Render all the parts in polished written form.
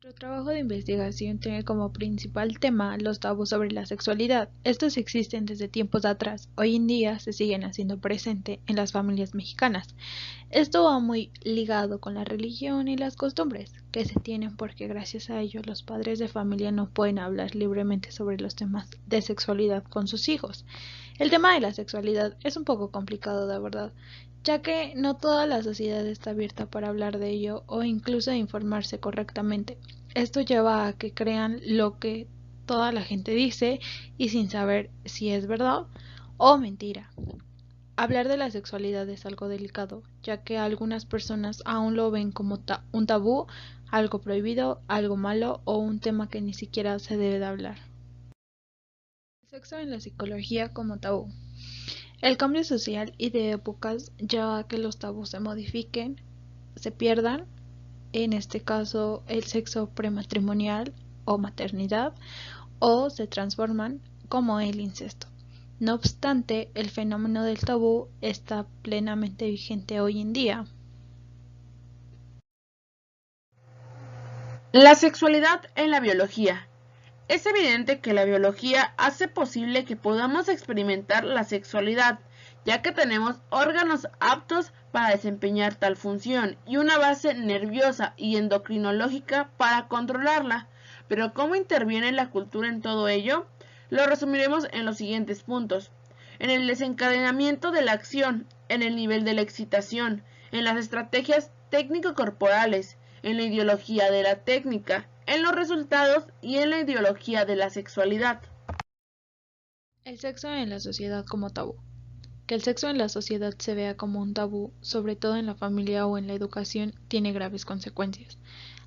Nuestro trabajo de investigación tiene como principal tema los tabús sobre la sexualidad. Estos existen desde tiempos atrás. Hoy en día se siguen haciendo presente en las familias mexicanas. Esto va muy ligado con la religión y las costumbres que se tienen porque gracias a ello los padres de familia no pueden hablar libremente sobre los temas de sexualidad con sus hijos. El tema de la sexualidad es un poco complicado de verdad, ya que no toda la sociedad está abierta para hablar de ello o incluso de informarse correctamente. Esto lleva a que crean lo que toda la gente dice y sin saber si es verdad o mentira. Hablar de la sexualidad es algo delicado, ya que algunas personas aún lo ven como un tabú, algo prohibido, algo malo o un tema que ni siquiera se debe de hablar. El sexo en la psicología como tabú. El cambio social y de épocas lleva a que los tabús se modifiquen, se pierdan, en este caso el sexo prematrimonial o maternidad, o se transforman como el incesto. No obstante, el fenómeno del tabú está plenamente vigente hoy en día. La sexualidad en la biología. Es evidente que la biología hace posible que podamos experimentar la sexualidad, ya que tenemos órganos aptos para desempeñar tal función y una base nerviosa y endocrinológica para controlarla. Pero ¿cómo interviene la cultura en todo ello? Lo resumiremos en los siguientes puntos. En el desencadenamiento de la acción, en el nivel de la excitación, en las estrategias técnico-corporales, en la ideología de la técnica, en los resultados y en la ideología de la sexualidad. El sexo en la sociedad como tabú. Que el sexo en la sociedad se vea como un tabú, sobre todo en la familia o en la educación, tiene graves consecuencias.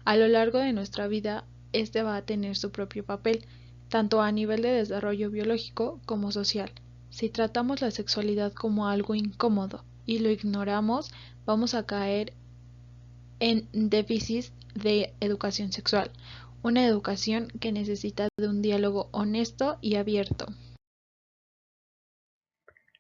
A lo largo de nuestra vida, este va a tener su propio papel, tanto a nivel de desarrollo biológico como social. Si tratamos la sexualidad como algo incómodo y lo ignoramos, vamos a caer en déficit de educación sexual, una educación que necesita de un diálogo honesto y abierto.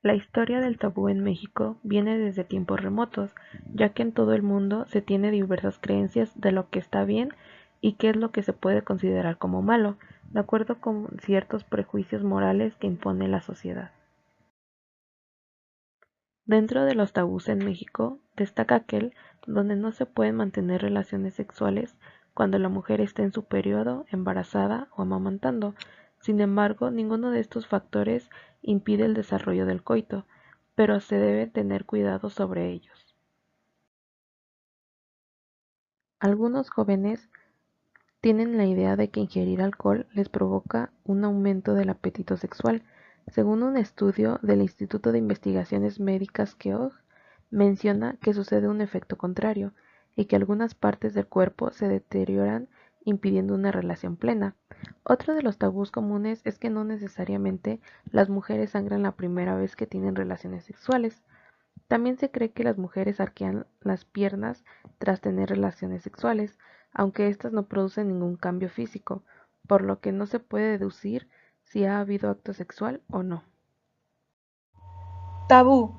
La historia del tabú en México viene desde tiempos remotos, ya que en todo el mundo se tiene diversas creencias de lo que está bien y qué es lo que se puede considerar como malo, de acuerdo con ciertos prejuicios morales que impone la sociedad. Dentro de los tabús en México, destaca aquel donde no se pueden mantener relaciones sexuales cuando la mujer está en su periodo, embarazada o amamantando. Sin embargo, ninguno de estos factores impide el desarrollo del coito, pero se debe tener cuidado sobre ellos. Algunos jóvenes tienen la idea de que ingerir alcohol les provoca un aumento del apetito sexual. Según un estudio del Instituto de Investigaciones Médicas Keogh, menciona que sucede un efecto contrario y que algunas partes del cuerpo se deterioran impidiendo una relación plena. Otro de los tabús comunes es que no necesariamente las mujeres sangran la primera vez que tienen relaciones sexuales. También se cree que las mujeres arquean las piernas tras tener relaciones sexuales, aunque éstas no producen ningún cambio físico, por lo que no se puede deducir si ha habido acto sexual o no. Tabú.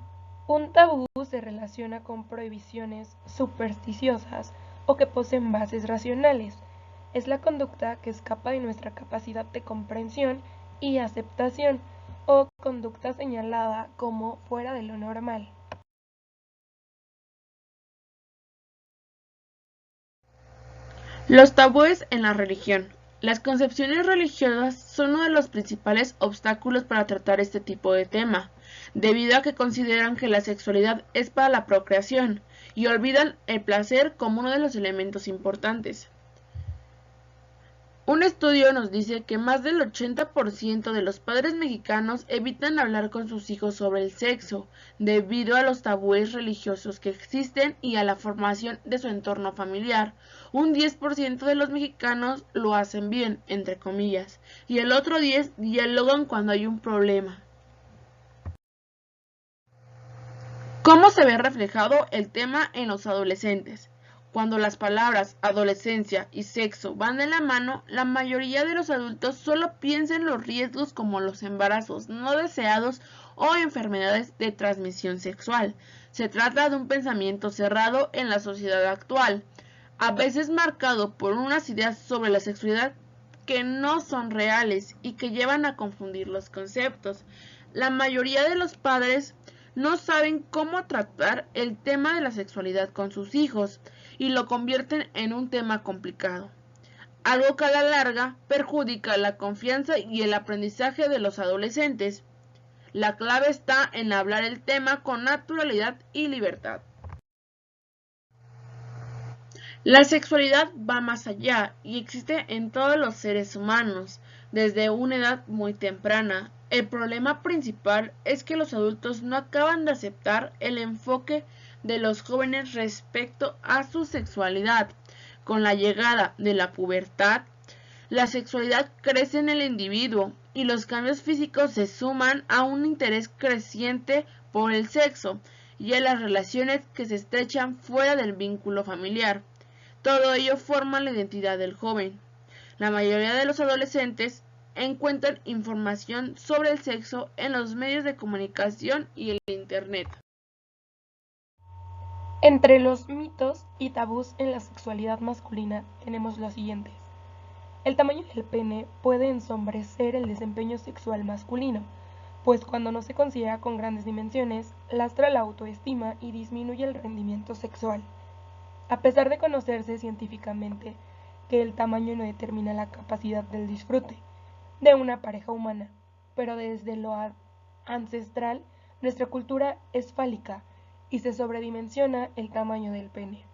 Un tabú se relaciona con prohibiciones supersticiosas o que poseen bases racionales. Es la conducta que escapa de nuestra capacidad de comprensión y aceptación o conducta señalada como fuera de lo normal. Los tabúes en la religión. Las concepciones religiosas son uno de los principales obstáculos para tratar este tipo de tema, debido a que consideran que la sexualidad es para la procreación y olvidan el placer como uno de los elementos importantes. Un estudio nos dice que más del 80% de los padres mexicanos evitan hablar con sus hijos sobre el sexo, debido a los tabúes religiosos que existen y a la formación de su entorno familiar. Un 10% de los mexicanos lo hacen bien, entre comillas, y el otro 10% dialogan cuando hay un problema. ¿Cómo se ve reflejado el tema en los adolescentes? Cuando las palabras adolescencia y sexo van de la mano, la mayoría de los adultos solo piensan en los riesgos como los embarazos no deseados o enfermedades de transmisión sexual. Se trata de un pensamiento cerrado en la sociedad actual. a veces marcado por unas ideas sobre la sexualidad que no son reales y que llevan a confundir los conceptos. La mayoría de los padres no saben cómo tratar el tema de la sexualidad con sus hijos y lo convierten en un tema complicado, algo que a la larga perjudica la confianza y el aprendizaje de los adolescentes. La clave está en hablar el tema con naturalidad y libertad. La sexualidad va más allá y existe en todos los seres humanos, desde una edad muy temprana. El problema principal es que los adultos no acaban de aceptar el enfoque de los jóvenes respecto a su sexualidad. Con la llegada de la pubertad, la sexualidad crece en el individuo y los cambios físicos se suman a un interés creciente por el sexo y a las relaciones que se estrechan fuera del vínculo familiar. Todo ello forma la identidad del joven. La mayoría de los adolescentes encuentran información sobre el sexo en los medios de comunicación y el Internet. Entre los mitos y tabús en la sexualidad masculina tenemos los siguientes. El tamaño del pene puede ensombrecer el desempeño sexual masculino, pues cuando no se considera con grandes dimensiones, lastra la autoestima y disminuye el rendimiento sexual. A pesar de conocerse científicamente que el tamaño no determina la capacidad del disfrute de una pareja humana, pero desde lo ancestral, nuestra cultura es fálica y se sobredimensiona el tamaño del pene.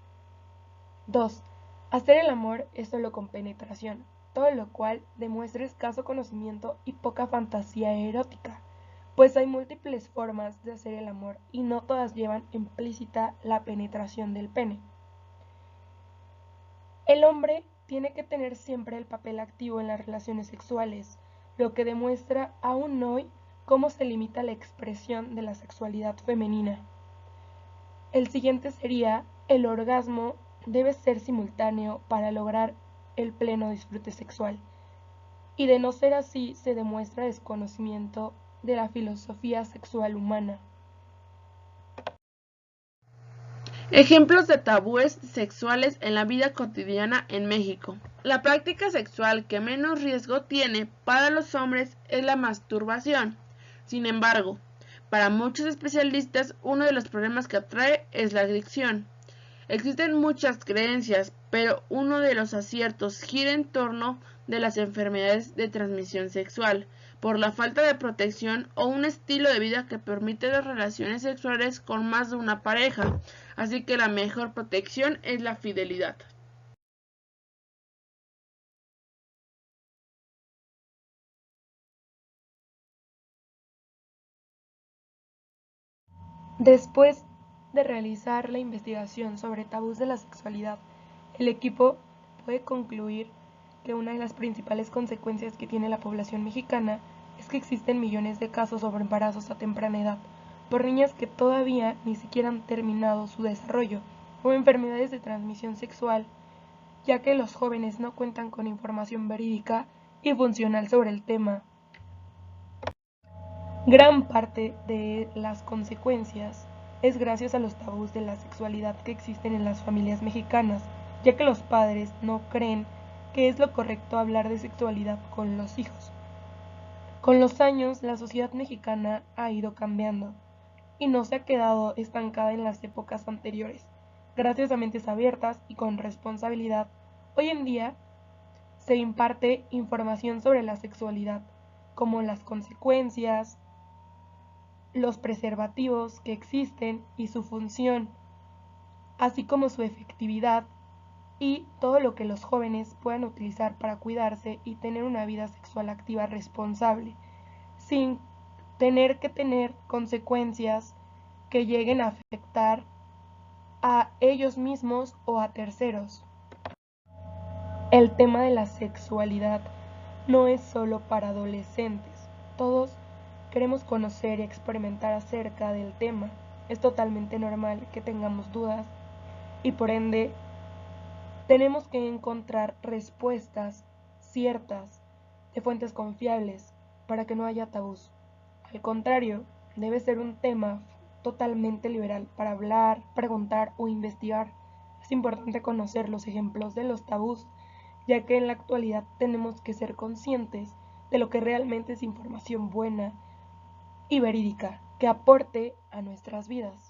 2. Hacer el amor es solo con penetración, todo lo cual demuestra escaso conocimiento y poca fantasía erótica, pues hay múltiples formas de hacer el amor y no todas llevan implícita la penetración del pene. El hombre tiene que tener siempre el papel activo en las relaciones sexuales, lo que demuestra aún hoy cómo se limita la expresión de la sexualidad femenina. El siguiente sería: el orgasmo debe ser simultáneo para lograr el pleno disfrute sexual, y de no ser así se demuestra desconocimiento de la filosofía sexual humana. Ejemplos de tabúes sexuales en la vida cotidiana en México. La práctica sexual que menos riesgo tiene para los hombres es la masturbación. Sin embargo, para muchos especialistas, uno de los problemas que atrae es la adicción. Existen muchas creencias, pero uno de los aciertos gira en torno de las enfermedades de transmisión sexual, por la falta de protección o un estilo de vida que permite las relaciones sexuales con más de una pareja, así que la mejor protección es la fidelidad. Después de realizar la investigación sobre tabús de la sexualidad, el equipo puede concluir que una de las principales consecuencias que tiene la población mexicana es que existen millones de casos sobre embarazos a temprana edad, por niñas que todavía ni siquiera han terminado su desarrollo, o enfermedades de transmisión sexual, ya que los jóvenes no cuentan con información verídica y funcional sobre el tema. Gran parte de las consecuencias es gracias a los tabús de la sexualidad que existen en las familias mexicanas, ya que los padres no creen que es lo correcto hablar de sexualidad con los hijos. Con los años, la sociedad mexicana ha ido cambiando y no se ha quedado estancada en las épocas anteriores. Gracias a mentes abiertas y con responsabilidad, hoy en día se imparte información sobre la sexualidad, como las consecuencias, los preservativos que existen y su función, así como su efectividad y todo lo que los jóvenes puedan utilizar para cuidarse y tener una vida sexual activa responsable, sin tener que tener consecuencias que lleguen a afectar a ellos mismos o a terceros. El tema de la sexualidad no es solo para adolescentes. Todos queremos conocer y experimentar acerca del tema. Es totalmente normal que tengamos dudas y por ende tenemos que encontrar respuestas ciertas de fuentes confiables para que no haya tabús. Al contrario, debe ser un tema totalmente liberal para hablar, preguntar o investigar Es importante conocer los ejemplos de los tabús, ya que en la actualidad tenemos que ser conscientes de lo que realmente es información buena y verídica que aporte a nuestras vidas.